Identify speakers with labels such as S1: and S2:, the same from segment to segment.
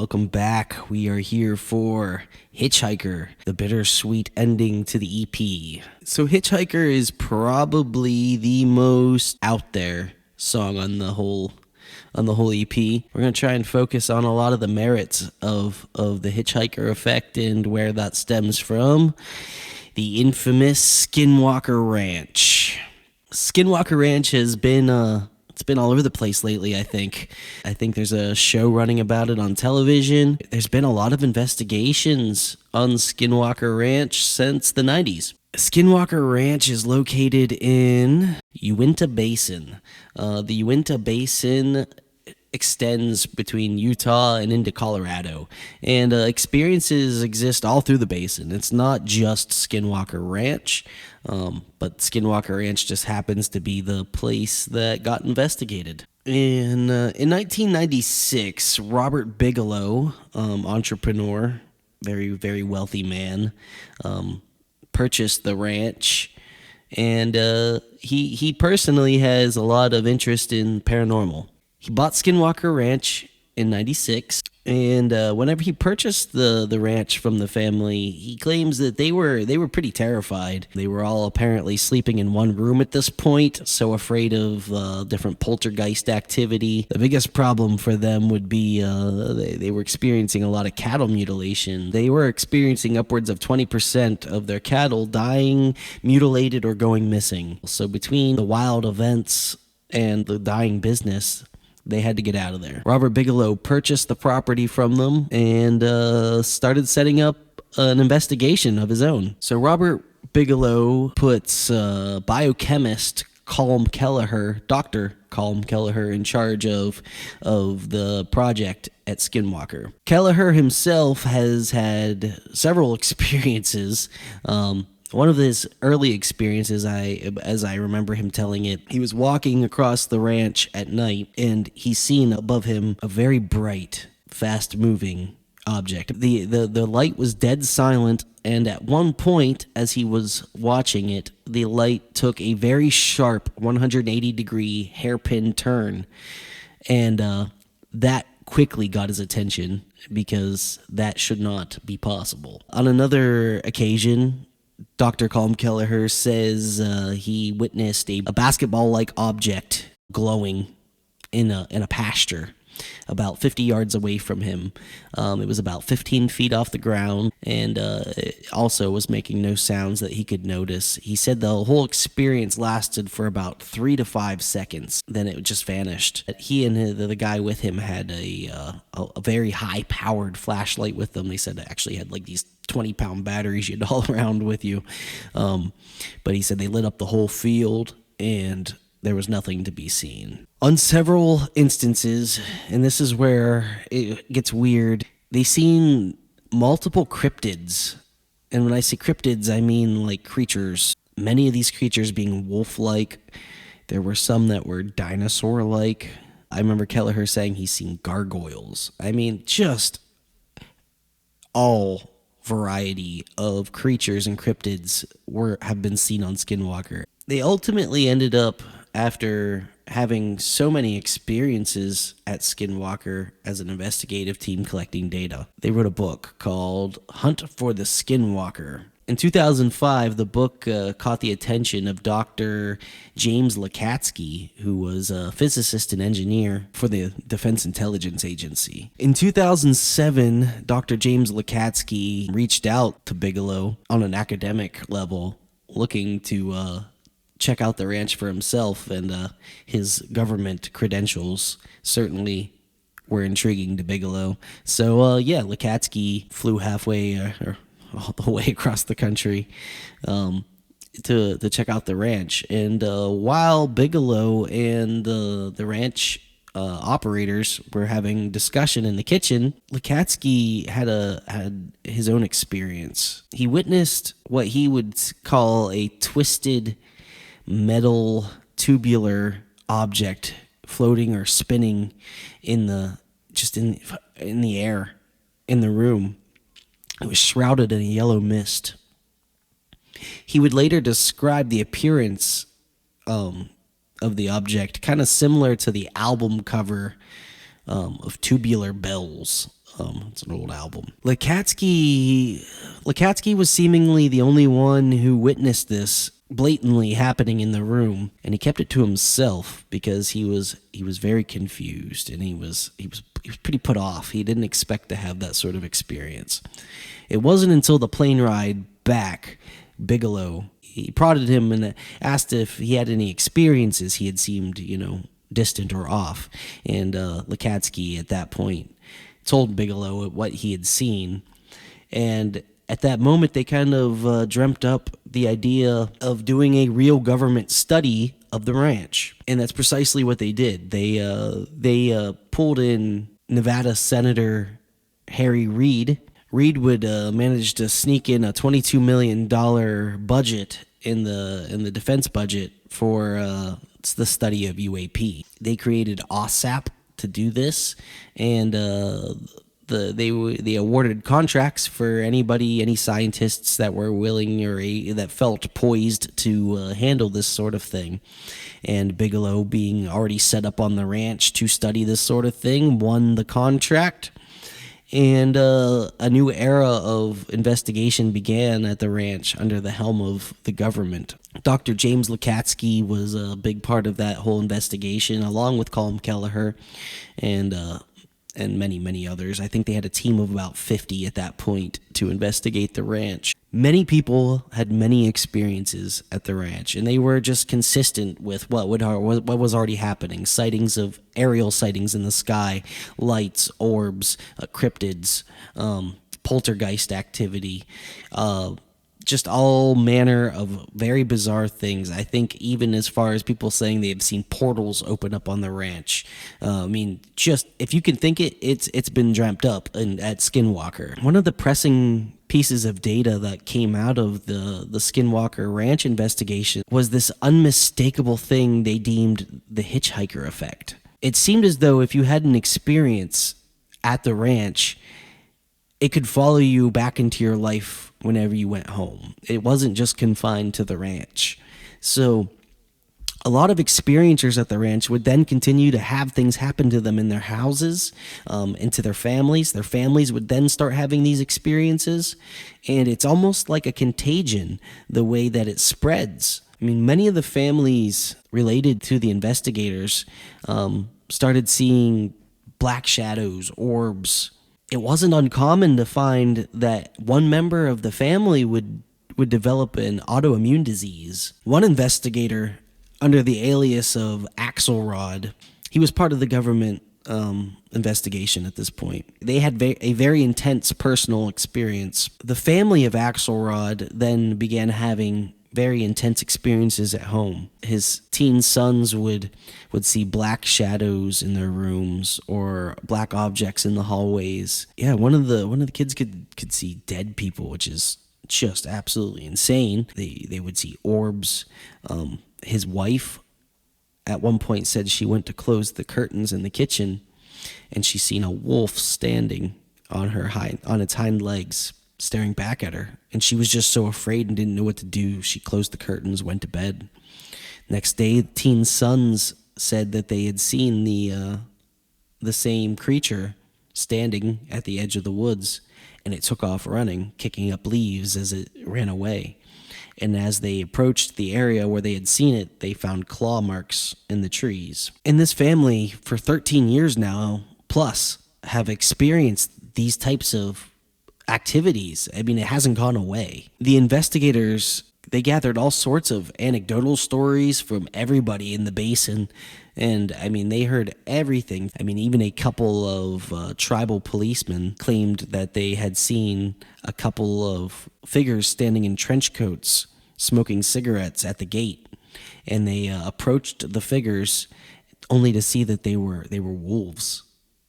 S1: welcome back. We are here for Hitchhiker, the bittersweet ending to the EP. So Hitchhiker is probably the most out there song on the whole EP. We're going to try and focus on a lot of the merits of the Hitchhiker Effect and where that stems from. The infamous Skinwalker Ranch. Skinwalker Ranch has been it's been all over the place lately, I think. There's a show running about it on television. There's been a lot of investigations on Skinwalker Ranch since the 90s. Skinwalker Ranch is located in Uinta Basin. The Uinta Basin extends between Utah and into Colorado, and experiences exist all through the basin. It's not just Skinwalker Ranch, but Skinwalker Ranch just happens to be the place that got investigated. In 1996, Robert Bigelow, entrepreneur, very, very wealthy man, purchased the ranch, and he personally has a lot of interest in paranormal. He bought Skinwalker Ranch in 96, and whenever he purchased the ranch from the family, he claims that they were pretty terrified. They were all apparently sleeping in one room at this point, so afraid of different poltergeist activity. The biggest problem for them would be they were experiencing a lot of cattle mutilation. They were experiencing upwards of 20% of their cattle dying, mutilated, or going missing. So between the wild events and the dying business, they had to get out of there. Robert Bigelow purchased the property from them and started setting up an investigation of his own. So Robert Bigelow puts biochemist Dr. Colm Kelleher, in charge of the project at Skinwalker. Kelleher himself has had several experiences. One of his early experiences, as I remember him telling it, he was walking across the ranch at night, and he's seen above him a very bright, fast-moving object. The light was dead silent, and at one point, as he was watching it, the light took a very sharp 180-degree hairpin turn, and that quickly got his attention, because that should not be possible. On another occasion, Dr. Colm Kelleher says he witnessed a basketball-like object glowing in a pasture about 50 yards away from him. It was about 15 feet off the ground, and it also was making no sounds that he could notice. He said the whole experience lasted for about 3 to 5 seconds. Then it just vanished. He and the guy with him had a very high-powered flashlight with them. They said it actually had like these 20-pound batteries you'd haul around with you. But he said they lit up the whole field, and there was nothing to be seen. On several instances, and this is where it gets weird, they seen multiple cryptids. And when I say cryptids, I mean like creatures. Many of these creatures being wolf-like. There were some that were dinosaur-like. I remember Kelleher saying he's seen gargoyles. I mean, just all variety of creatures and cryptids have been seen on Skinwalker. They ultimately ended up, after having so many experiences at Skinwalker as an investigative team collecting data, they wrote a book called Hunt for the Skinwalker. In 2005, the book caught the attention of Dr. James Lakatsky, who was a physicist and engineer for the Defense Intelligence Agency. In 2007, Dr. James Lakatsky reached out to Bigelow on an academic level, looking to check out the ranch for himself, and his government credentials certainly were intriguing to Bigelow. So, Lakatsky flew halfway or all the way across the country to check out the ranch. And while Bigelow and the ranch operators were having discussion in the kitchen, Lakatsky had his own experience. He witnessed what he would call a twisted metal tubular object floating or spinning in the air in the room. It was shrouded in a yellow mist. He would later describe the appearance of the object kind of similar to the album cover of Tubular Bells. It's an old album. Lakatsky was seemingly the only one who witnessed this blatantly happening in the room, and he kept it to himself because he was very confused, and he was pretty put off. He didn't expect to have that sort of experience. It wasn't until the plane ride back, Bigelow, he prodded him and asked if he had any experiences. He had seemed, distant or off, and Lakatsky at that point told Bigelow what he had seen, and at that moment they kind of dreamt up the idea of doing a real government study of the ranch, and that's precisely what they did. They pulled in Nevada Senator Harry Reid. Reid would manage to sneak in a $22 million budget in the defense budget for the study of UAP. They created OSAP to do this, and they awarded contracts for any scientists that were willing or that felt poised to handle this sort of thing. And Bigelow, being already set up on the ranch to study this sort of thing, won the contract. And a new era of investigation began at the ranch under the helm of the government. Dr. James Lakatsky was a big part of that whole investigation, along with Colm Kelleher and many, many others. I think they had a team of about 50 at that point to investigate the ranch. Many people had many experiences at the ranch, and they were just consistent with what was already happening. Aerial sightings in the sky, lights, orbs, cryptids, poltergeist activity, just all manner of very bizarre things. I think even as far as people saying they have seen portals open up on the ranch. Just if you can think it, it's been dreamt up at Skinwalker. One of the pressing pieces of data that came out of the Skinwalker Ranch investigation was this unmistakable thing they deemed the Hitchhiker Effect. It seemed as though if you had an experience at the ranch, it could follow you back into your life whenever you went home. It wasn't just confined to the ranch. So a lot of experiencers at the ranch would then continue to have things happen to them in their houses, and to their families. Their families would then start having these experiences, and it's almost like a contagion, the way that it spreads. Many of the families related to the investigators started seeing black shadows, orbs. It wasn't uncommon to find that one member of the family would develop an autoimmune disease. One investigator, under the alias of Axelrod, he was part of the government investigation at this point. They had a very intense personal experience. The family of Axelrod then began having very intense experiences at home. His teen sons would see black shadows in their rooms or black objects in the hallways. Yeah, one of the kids could see dead people, which is just absolutely insane. They would see orbs. His wife at one point said she went to close the curtains in the kitchen, and she seen a wolf standing on its hind legs, staring back at her, and she was just so afraid and didn't know what to do. She closed the curtains, went to bed. Next day, the teen sons said that they had seen the same creature standing at the edge of the woods, and it took off running, kicking up leaves as it ran away. And as they approached the area where they had seen it, they found claw marks in the trees. And this family, for 13 years now, plus, have experienced these types of activities. It hasn't gone away. The investigators, they gathered all sorts of anecdotal stories from everybody in the basin, and they heard everything. Even a couple of tribal policemen claimed that they had seen a couple of figures standing in trench coats smoking cigarettes at the gate, and they approached the figures only to see that they were wolves.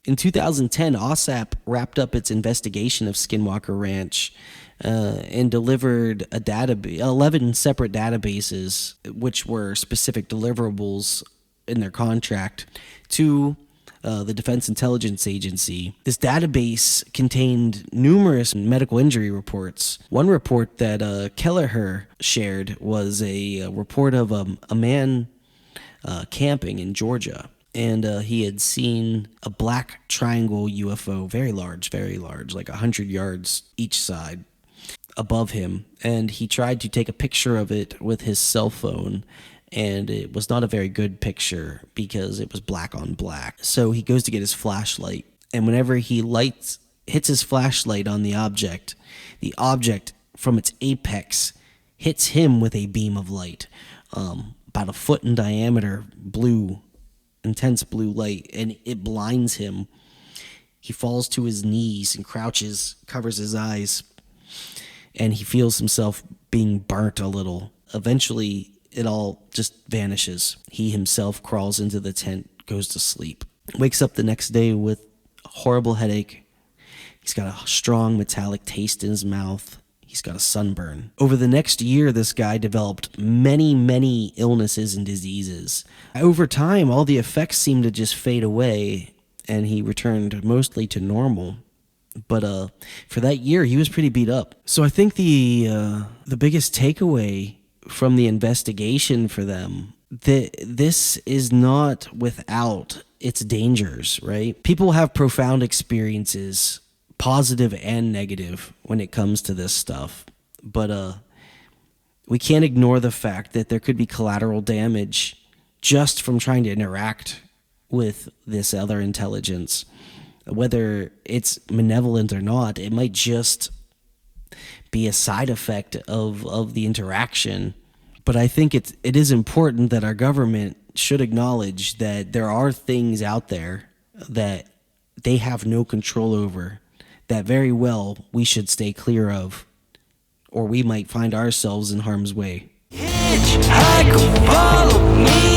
S1: In 2010, OSAP wrapped up its investigation of Skinwalker Ranch and delivered 11 separate databases, which were specific deliverables in their contract, to the Defense Intelligence Agency. This database contained numerous medical injury reports. One report that Kelleher shared was a report of a man camping in Georgia. and he had seen a black triangle UFO, very large, like 100 yards each side above him. And he tried to take a picture of it with his cell phone, and it was not a very good picture because it was black on black. So he goes to get his flashlight, and whenever he hits his flashlight on the object from its apex hits him with a beam of light, about a foot in diameter, intense blue light, and it blinds him. He falls to his knees and crouches, covers his eyes, and he feels himself being burnt a little. Eventually, it all just vanishes. He himself crawls into the tent, goes to sleep. Wakes up the next day with a horrible headache. He's got a strong metallic taste in his mouth. He's got a sunburn. Over the next year, this guy developed many illnesses and diseases. Over time, all the effects seemed to just fade away, and he returned mostly to normal. But for that year, he was pretty beat up. So I think the biggest takeaway from the investigation for them, that this is not without its dangers, right? People have profound experiences, positive and negative, when it comes to this stuff. But we can't ignore the fact that there could be collateral damage just from trying to interact with this other intelligence. Whether it's malevolent or not, it might just be a side effect of the interaction. But I think it is important that our government should acknowledge that there are things out there that they have no control over, that very well we should stay clear of, or we might find ourselves in harm's way. Hitchhiker, follow me.